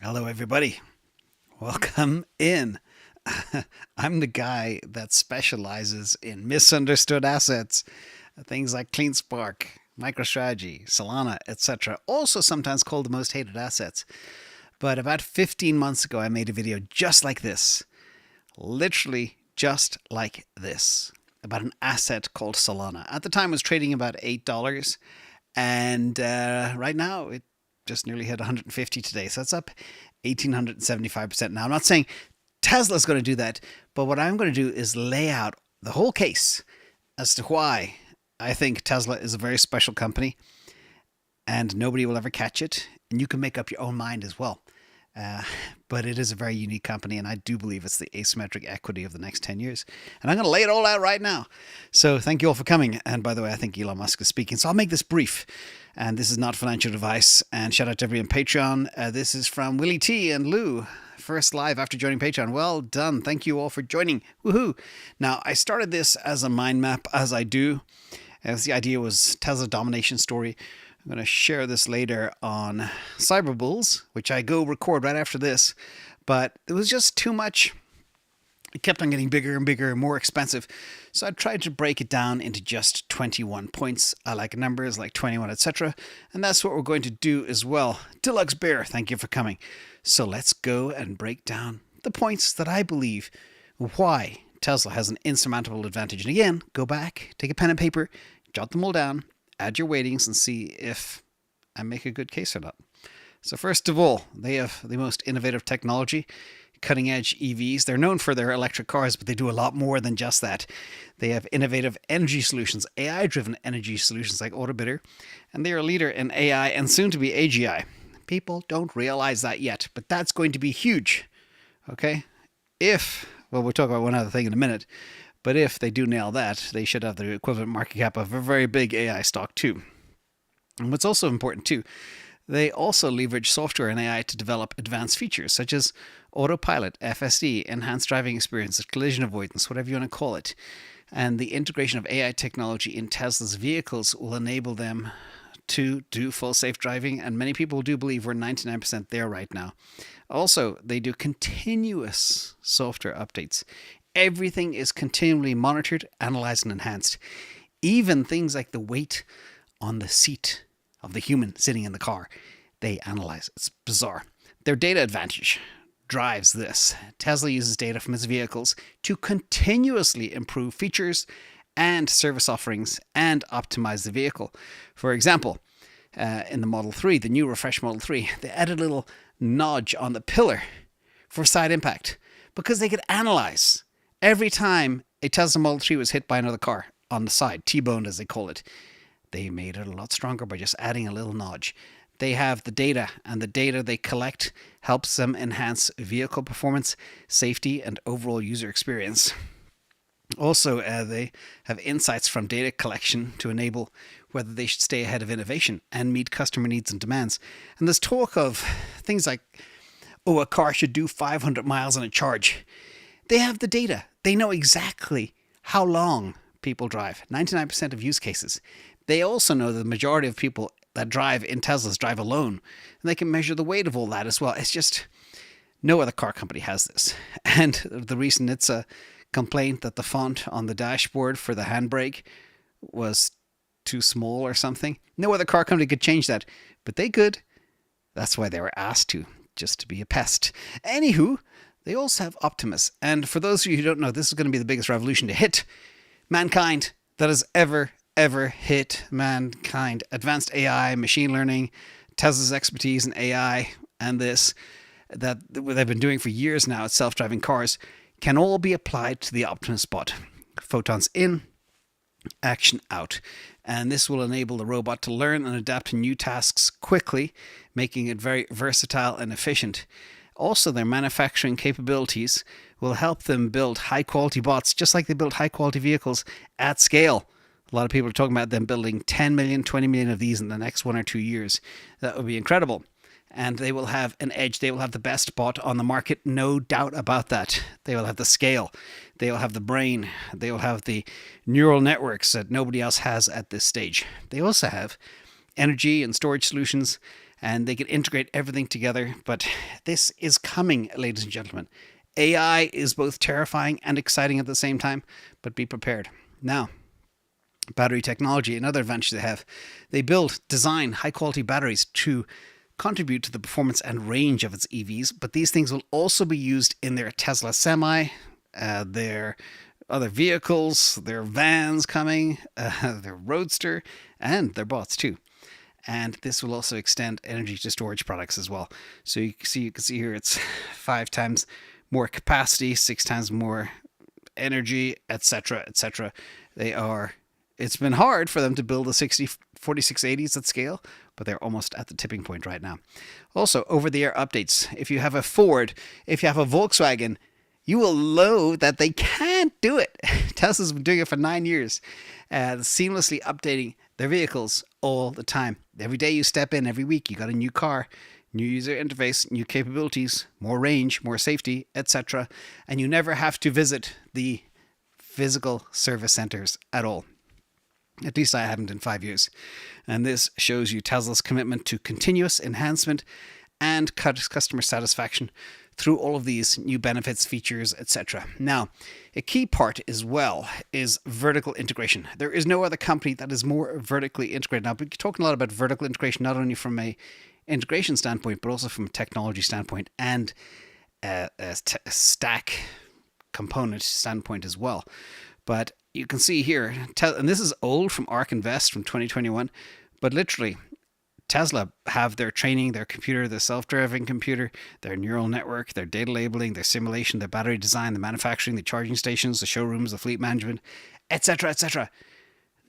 Hello, everybody. Welcome in. I'm the guy that specializes in misunderstood assets, things like CleanSpark, MicroStrategy, Solana, etc. Also sometimes called the most hated assets. But about 15 months ago, I made a video just like this, literally just like this, about an asset called Solana. At the time, it was trading about $8, and right now it just nearly hit 150 today. So that's up 1,875%. Now, I'm not saying Tesla's going to do that, but what I'm going to do is lay out the whole case as to why I think Tesla is a very special company and nobody will ever catch it. And you can make up your own mind as well. But it is a very unique company, and I do believe it's the asymmetric equity of the next 10 years. And I'm going to lay it all out right now. So thank you all for coming. And by the way, I think Elon Musk is speaking, so I'll make this brief. And this is not financial advice. And shout out to everyone on Patreon. This is from Willie T and Lou. First live after joining Patreon. Well done. Thank you all for joining. Woohoo. Now, I started this as a mind map, as I do. As the idea was Tesla domination story. I'm going to share this later on Cyberbulls, which I go record right after this. But it was just too much. It kept on getting bigger and bigger and more expensive. So I tried to break it down into just 21 points. I like numbers like 21, etc. And that's what we're going to do as well. Deluxe Bear, thank you for coming. So let's go and break down the points that I believe why Tesla has an insurmountable advantage. And again, go back, take a pen and paper, jot them all down, add your weightings, and see if I make a good case or not. So first of all, they have the most innovative technology, cutting-edge EVs. They're known for their electric cars, but they do a lot more than just that. They have innovative energy solutions, AI-driven energy solutions like Autobidder, and they are a leader in AI and soon to be AGI. People don't realize that yet, but that's going to be huge. Okay? We'll talk about one other thing in a minute, but if they do nail that, they should have the equivalent market cap of a very big AI stock too. And what's also important too, they also leverage software and AI to develop advanced features such as autopilot, FSD, enhanced driving experience, collision avoidance, whatever you want to call it. And the integration of AI technology in Tesla's vehicles will enable them to do full safe driving, and many people do believe we're 99% there right now. Also, they do continuous software updates. Everything is continually monitored, analyzed, and enhanced. Even things like the weight on the seat of the human sitting in the car, they analyze. It's bizarre. Their data advantage drives this. Tesla uses data from its vehicles to continuously improve features and service offerings and optimize the vehicle. For example, in the Model 3, the new refreshed Model 3, they added a little notch on the pillar for side impact because they could analyze every time a Tesla Model 3 was hit by another car on the side, T-boned as they call it. They made it a lot stronger by just adding a little notch. They have the data, and the data they collect helps them enhance vehicle performance, safety, and overall user experience. Also, they have insights from data collection to enable whether they should stay ahead of innovation and meet customer needs and demands. And there's talk of things like, a car should do 500 miles on a charge. They have the data. They know exactly how long people drive, 99% of use cases. They also know that the majority of people that drive in Teslas drive alone, and they can measure the weight of all that as well. It's just no other car company has this. And the reason it's a complaint that the font on the dashboard for the handbrake was too small or something, no other car company could change that, but they could. That's why they were asked to, just to be a pest. Anywho, they also have Optimus, and for those of you who don't know, this is going to be the biggest revolution to hit mankind that has ever hit mankind. Advanced AI, machine learning, Tesla's expertise in AI, and this that they've been doing for years now at self-driving cars can all be applied to the Optimus bot. Photons in, action out. And this will enable the robot to learn and adapt to new tasks quickly, making it very versatile and efficient. Also, their manufacturing capabilities will help them build high-quality bots, just like they build high-quality vehicles at scale. A lot of people are talking about them building 10 million, 20 million of these in the next 1 or 2 years. That would be incredible. And they will have an edge. They will have the best bot on the market, no doubt about that. They will have the scale. They will have the brain. They will have the neural networks that nobody else has at this stage. They also have energy and storage solutions and they can integrate everything together. But this is coming, ladies and gentlemen. AI is both terrifying and exciting at the same time, but be prepared. Now, battery technology, another advantage they have. They build, design high-quality batteries to contribute to the performance and range of its EVs, but these things will also be used in their Tesla Semi, their other vehicles, their vans coming, their Roadster, and their bots too. And this will also extend energy to storage products as well. So you can see here it's 5 times more capacity, 6 times more energy, etc., etc. It's been hard for them to build the 4680s at scale, but they're almost at the tipping point right now. Also, over-the-air updates. If you have a Ford, if you have a Volkswagen, you will know that they can't do it. Tesla's been doing it for 9 years, seamlessly updating their vehicles all the time. Every day you step in, every week you got a new car, new user interface, new capabilities, more range, more safety, etc. And you never have to visit the physical service centers at all. At least I haven't in 5 years. And this shows you Tesla's commitment to continuous enhancement and customer satisfaction through all of these new benefits, features, etc. Now, a key part as well is vertical integration. There is no other company that is more vertically integrated. Now, we're talking a lot about vertical integration, not only from a integration standpoint, but also from a technology standpoint and a stack component standpoint as well. But you can see here, and this is old from ARK Invest from 2021, but literally Tesla have their training, their computer, their self-driving computer, their neural network, their data labeling, their simulation, their battery design, the manufacturing, the charging stations, the showrooms, the fleet management, etc., etc.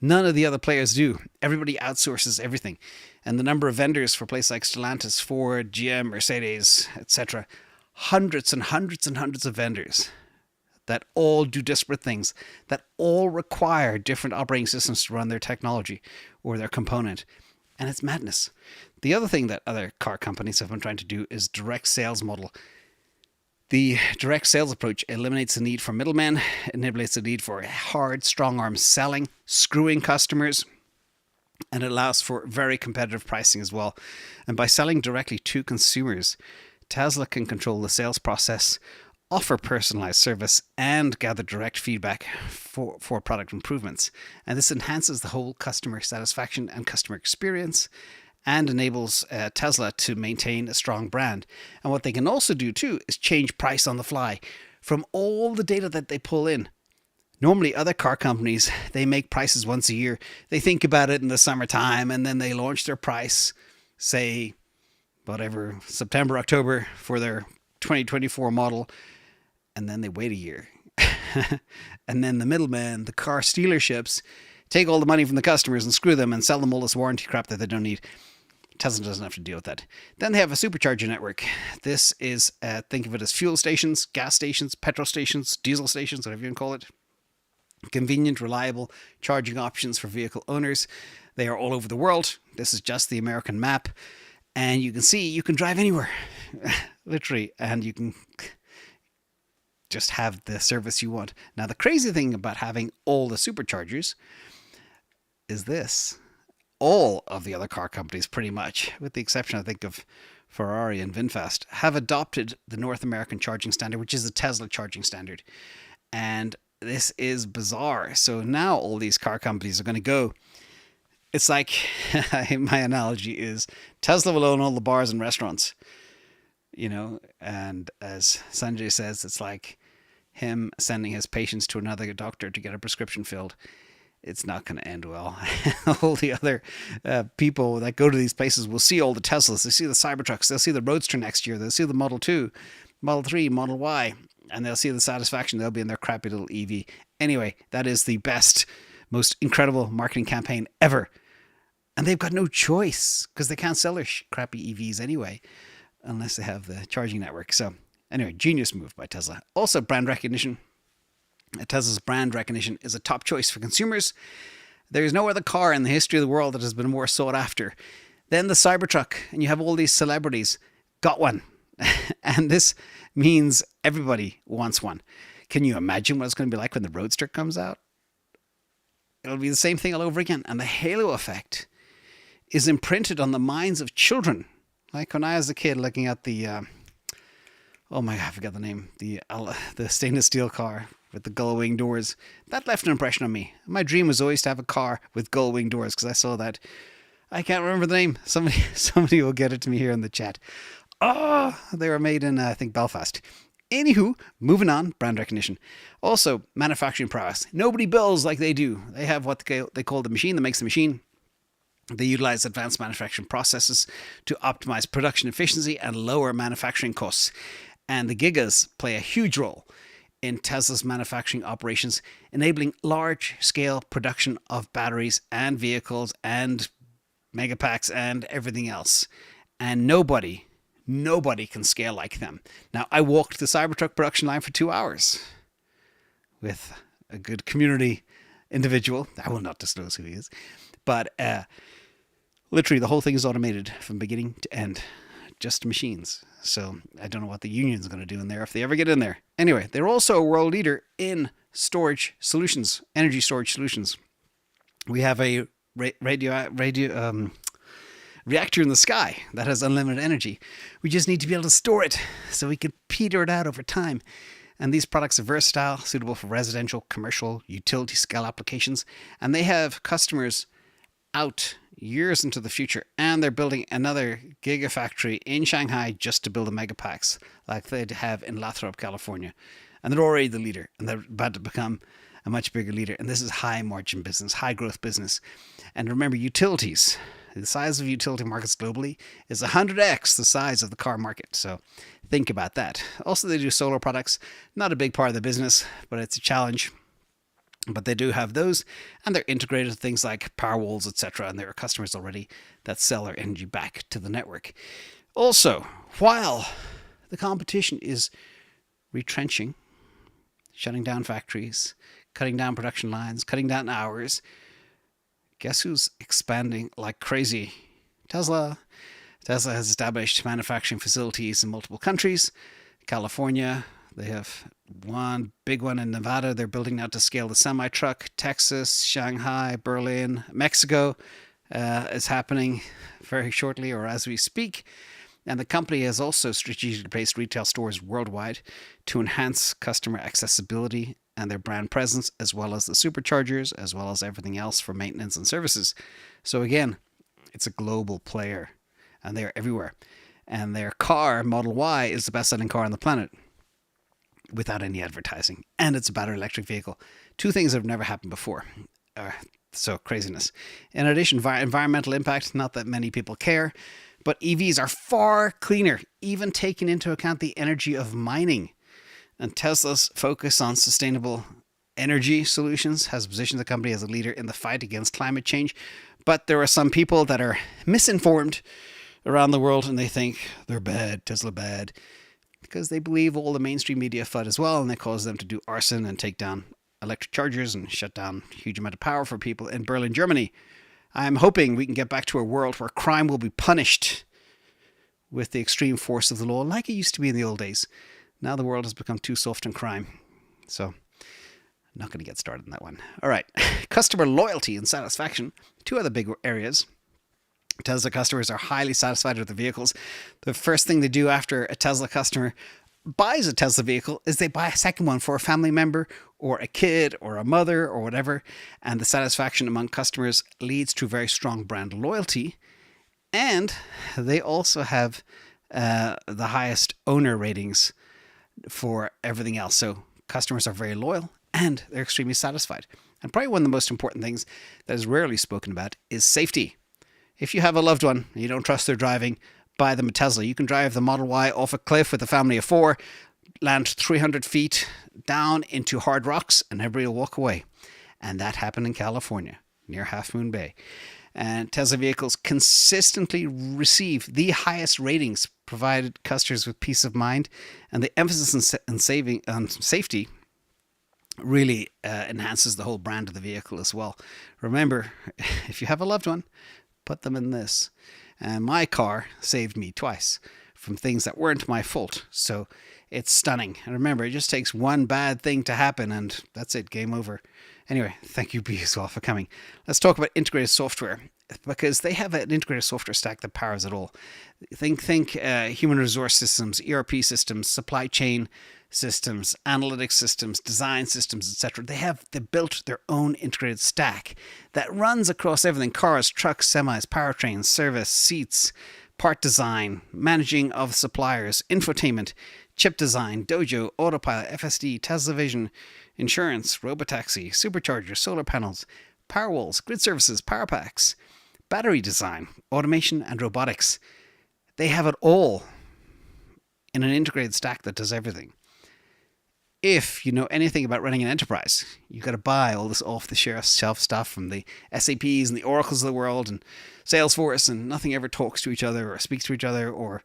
None of the other players do. Everybody outsources everything. And the number of vendors for places like Stellantis, Ford, GM, Mercedes, etc., hundreds and hundreds and hundreds of vendors that all do disparate things, that all require different operating systems to run their technology or their component. And it's madness. The other thing that other car companies have been trying to do is direct sales model. The direct sales approach eliminates the need for middlemen, eliminates the need for hard, strong-arm selling, screwing customers, and it allows for very competitive pricing as well. And by selling directly to consumers, Tesla can control the sales process, offer personalized service, and gather direct feedback for product improvements. And this enhances the whole customer satisfaction and customer experience and enables Tesla to maintain a strong brand. And what they can also do too is change price on the fly from all the data that they pull in. Normally other car companies, they make prices once a year. They think about it in the summertime and then they launch their price, say, whatever, September, October for their 2024 model. And then they wait a year. And then the middlemen, the car dealerships, take all the money from the customers and screw them and sell them all this warranty crap that they don't need. Tesla doesn't have to deal with that. Then they have a Supercharger Network. This is, think of it as fuel stations, gas stations, petrol stations, diesel stations, whatever you can call it. Convenient, reliable charging options for vehicle owners. They are all over the world. This is just the American map. And you can see you can drive anywhere, literally, and you can just have the service you want. Now, the crazy thing about having all the superchargers is this. All of the other car companies, pretty much, with the exception, I think, of Ferrari and VinFast, have adopted the North American charging standard, which is the Tesla charging standard. And this is bizarre. So now all these car companies are going to go. It's like, my analogy is, Tesla will own all the bars and restaurants. You know, and as Sanjay says, it's like him sending his patients to another doctor to get a prescription filled. It's not going to end well. All the other people that go to these places will see all the Teslas. They see the Cybertrucks. They'll see the Roadster next year. They'll see the Model 2, Model 3, Model Y, and they'll see the satisfaction. They'll be in their crappy little EV. Anyway, that is the best, most incredible marketing campaign ever. And they've got no choice because they can't sell their crappy EVs anyway, unless they have the charging network. So anyway, genius move by Tesla. Also, brand recognition. Tesla's brand recognition is a top choice for consumers. There is no other car in the history of the world that has been more sought after than the Cybertruck. And you have all these celebrities got one. And this means everybody wants one. Can you imagine what it's going to be like when the Roadster comes out? It'll be the same thing all over again. And the halo effect is imprinted on the minds of children Like when I was a kid looking at the, oh my God, I forgot the name, the stainless steel car with the gull wing doors. That left an impression on me. My dream was always to have a car with gull wing doors because I saw that. I can't remember the name. Somebody will get it to me here in the chat. Oh, they were made in, I think, Belfast. Anywho, moving on, brand recognition. Also, manufacturing prowess. Nobody builds like they do. They have what they call the machine that makes the machine. They utilize advanced manufacturing processes to optimize production efficiency and lower manufacturing costs. And the Gigas play a huge role in Tesla's manufacturing operations, enabling large-scale production of batteries and vehicles and megapacks and everything else. And nobody can scale like them. Now, I walked the Cybertruck production line for 2 hours with a good community individual. I will not disclose who he is. But literally, the whole thing is automated from beginning to end. Just machines. So I don't know what the union's going to do in there if they ever get in there. Anyway, they're also a world leader in storage solutions, energy storage solutions. We have a reactor in the sky that has unlimited energy. We just need to be able to store it so we can peter it out over time. And these products are versatile, suitable for residential, commercial, utility scale applications. And they have customers out years into the future. And they're building another Gigafactory in Shanghai just to build the megapacks like they have in Lathrop, California. And they're already the leader. And they're about to become a much bigger leader. And this is high margin business, high growth business. And remember, utilities. The size of utility markets globally is 100x the size of the car market. So think about that. Also, they do solar products. Not a big part of the business, but it's a challenge. But they do have those, and they're integrated with things like Powerwalls, etc. And there are customers already that sell their energy back to the network. Also, while the competition is retrenching, shutting down factories, cutting down production lines, cutting down hours, guess who's expanding like crazy? Tesla. Tesla has established manufacturing facilities in multiple countries. California, they have one big one in Nevada. They're building now to scale the semi-truck. Texas, Shanghai, Berlin, Mexico is happening very shortly or as we speak. And the company has also strategically placed retail stores worldwide to enhance customer accessibility and their brand presence, as well as the superchargers, as well as everything else for maintenance and services. So again, it's a global player, and they're everywhere. And their car, Model Y, is the best-selling car on the planet without any advertising. And it's a battery electric vehicle. Two things that have never happened before. So craziness. In addition, environmental impact, not that many people care, but EVs are far cleaner, even taking into account the energy of mining. And Tesla's focus on sustainable energy solutions has positioned the company as a leader in the fight against climate change. But there are some people that are misinformed around the world, and they think they're bad, Tesla bad, because they believe all the mainstream media FUD as well, and they cause them to do arson and take down electric chargers and shut down a huge amount of power for people in Berlin, Germany. I'm hoping we can get back to a world where crime will be punished with the extreme force of the law, like it used to be in the old days. Now the world has become too soft in crime. So, I'm not going to get started on that one. All right. Customer loyalty and satisfaction. Two other big areas. Tesla customers are highly satisfied with the vehicles. The first thing they do after a Tesla customer buys a Tesla vehicle is they buy a second one for a family member or a kid or a mother or whatever. And the satisfaction among customers leads to very strong brand loyalty. And they also have the highest owner ratings for everything else. So customers are very loyal and they're extremely satisfied. And probably one of the most important things that is rarely spoken about is safety. If you have a loved one and you don't trust their driving, buy them a Tesla. You can drive the Model Y off a cliff with a family of 4, land 300 feet down into hard rocks, and everybody will walk away. And that happened in California, near Half Moon Bay. And Tesla vehicles consistently receive the highest ratings, provided customers with peace of mind. And the emphasis on safety really enhances the whole brand of the vehicle as well. Remember, if you have a loved one, put them in this. And my car saved me twice from things that weren't my fault. So It's stunning. And remember, it just takes one bad thing to happen and that's it, game over. Anyway, thank you, B, as well, for coming. Let's talk about integrated software, because they have an integrated software stack that powers it all. Think human resource systems, ERP systems, supply chain systems, analytics systems, design systems, etc. They built their own integrated stack that runs across everything: cars, trucks, semis, powertrains, service, seats, part design, managing of suppliers, infotainment, chip design, DoJo, autopilot, FSD, Tesla Vision, insurance, robotaxi, supercharger, solar panels, power walls, grid services, power packs, battery design, automation, and robotics. They have it all in an integrated stack that does everything. If you know anything about running an enterprise, you've got to buy all this off-the-shelf stuff from the SAPs and the Oracles of the world and Salesforce, and nothing ever talks to each other or speaks to each other or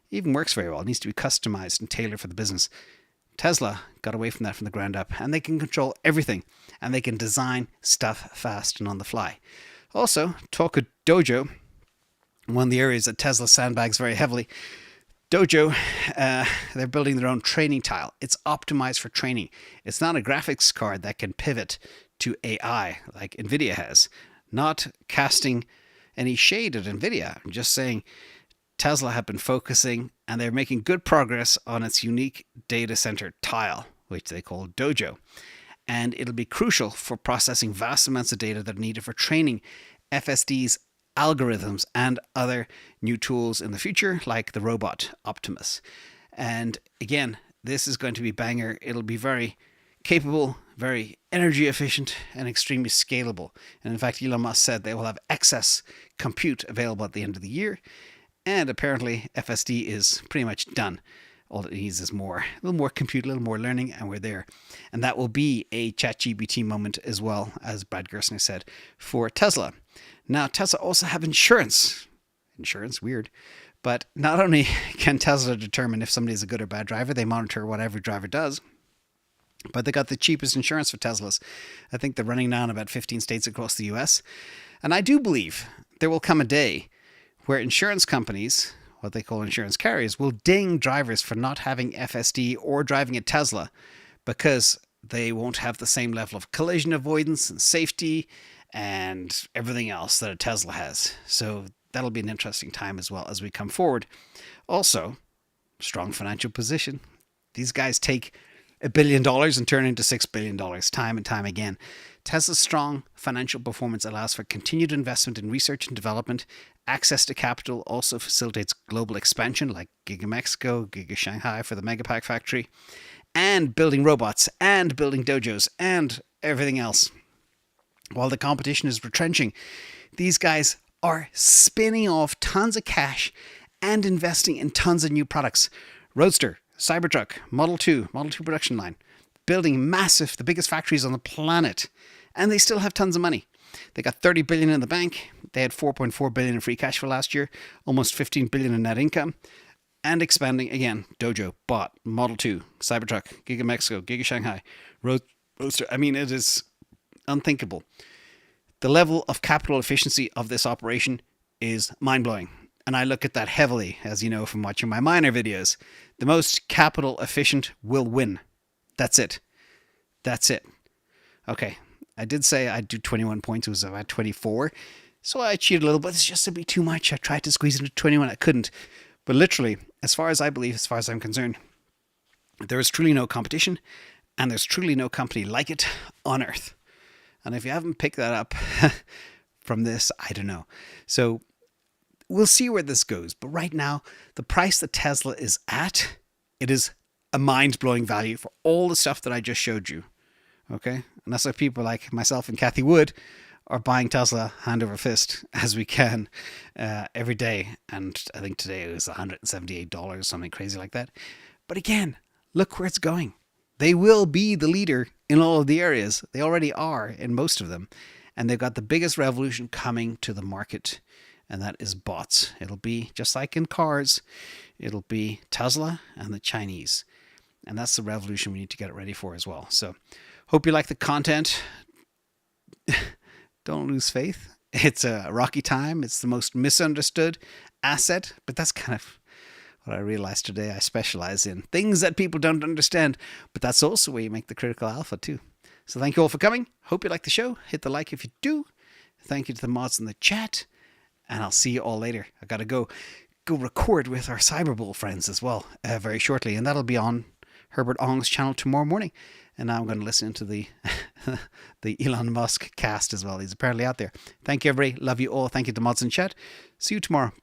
even works very well. It needs to be customized and tailored for the business. Tesla got away from that from the ground up, and they can control everything, and they can design stuff fast and on the fly. Also, talk of DoJo, one of the areas that Tesla sandbags very heavily. DoJo, they're building their own training tile. It's optimized for training. It's not a graphics card that can pivot to AI like NVIDIA has. Not casting any shade at NVIDIA. I'm just saying Tesla have been focusing, and they're making good progress on its unique data center tile, which they call DoJo. And it'll be crucial for processing vast amounts of data that are needed for training FSD's algorithms and other new tools in the future, like the robot Optimus. And again, this is going to be banger. It'll be very capable, very energy efficient, and extremely scalable. And in fact, Elon Musk said they will have excess compute available at the end of the year. And apparently FSD is pretty much done. All it needs is a little more compute, a little more learning, and we're there. And that will be a ChatGPT moment as well, as Brad Gerstner said, for Tesla. Now, Tesla also have insurance. Insurance, weird. But not only can Tesla determine if somebody is a good or bad driver, they monitor what every driver does. But they got the cheapest insurance for Teslas. I think they're running now in about 15 states across the US. And I do believe there will come a day where insurance companies, what they call insurance carriers, will ding drivers for not having FSD or driving a Tesla because they won't have the same level of collision avoidance and safety and everything else that a Tesla has. So that'll be an interesting time as well as we come forward. Also, strong financial position. These guys take $1 billion and turn it into $6 billion time and time again. Tesla's strong financial performance allows for continued investment in research and development. Access to capital also facilitates global expansion like Giga Mexico, Giga Shanghai for the Megapack factory, and building robots and building dojos and everything else. While the competition is retrenching, these guys are spinning off tons of cash and investing in tons of new products. Roadster, Cybertruck, Model 2 production line, building massive, the biggest factories on the planet, and they still have tons of money. They got $30 billion in the bank. They had $4.4 billion in free cash flow last year, almost $15 billion in net income, and expanding again. DoJo, bought Model 2, Cybertruck, Giga Mexico, Giga Shanghai, Roadster. I mean, it is unthinkable. The level of capital efficiency of this operation is mind-blowing. And I look at that heavily, as you know from watching my miner videos. The most capital efficient will win. That's it. That's it. Okay, I did say I'd do 21 points. It was about 24. So I cheated a little, but it's just a bit too much. I tried to squeeze it into 21. I couldn't. But literally, as far as I believe, as far as I'm concerned, there is truly no competition, and there's truly no company like it on Earth. And if you haven't picked that up from this, I don't know. So we'll see where this goes. But right now, the price that Tesla is at, it is a mind-blowing value for all the stuff that I just showed you. Okay? And that's why people like myself and Kathy Wood are buying Tesla hand over fist as we can every day. And I think today it was $178, something crazy like that. But again, look where it's going. They will be the leader in all of the areas. They already are in most of them. And they've got the biggest revolution coming to the market. And that is bots. It'll be just like in cars. It'll be Tesla and the Chinese. And that's the revolution we need to get it ready for as well. So hope you like the content. Don't lose faith. It's a rocky time. It's the most misunderstood asset. But that's kind of what I realized today. I specialize in things that people don't understand, but that's also where you make the critical alpha too. So thank you all for coming. Hope you like the show. Hit the like if you do. Thank you to the mods in the chat, and I'll see you all later. I gotta go record with our Cyberbull friends as well very shortly, and that'll be on Herbert Ong's channel tomorrow morning. And now I'm going to listen to the the Elon Musk cast as well. He's apparently out there. Thank you, everybody. Love you all. Thank you to mods in chat. See you tomorrow.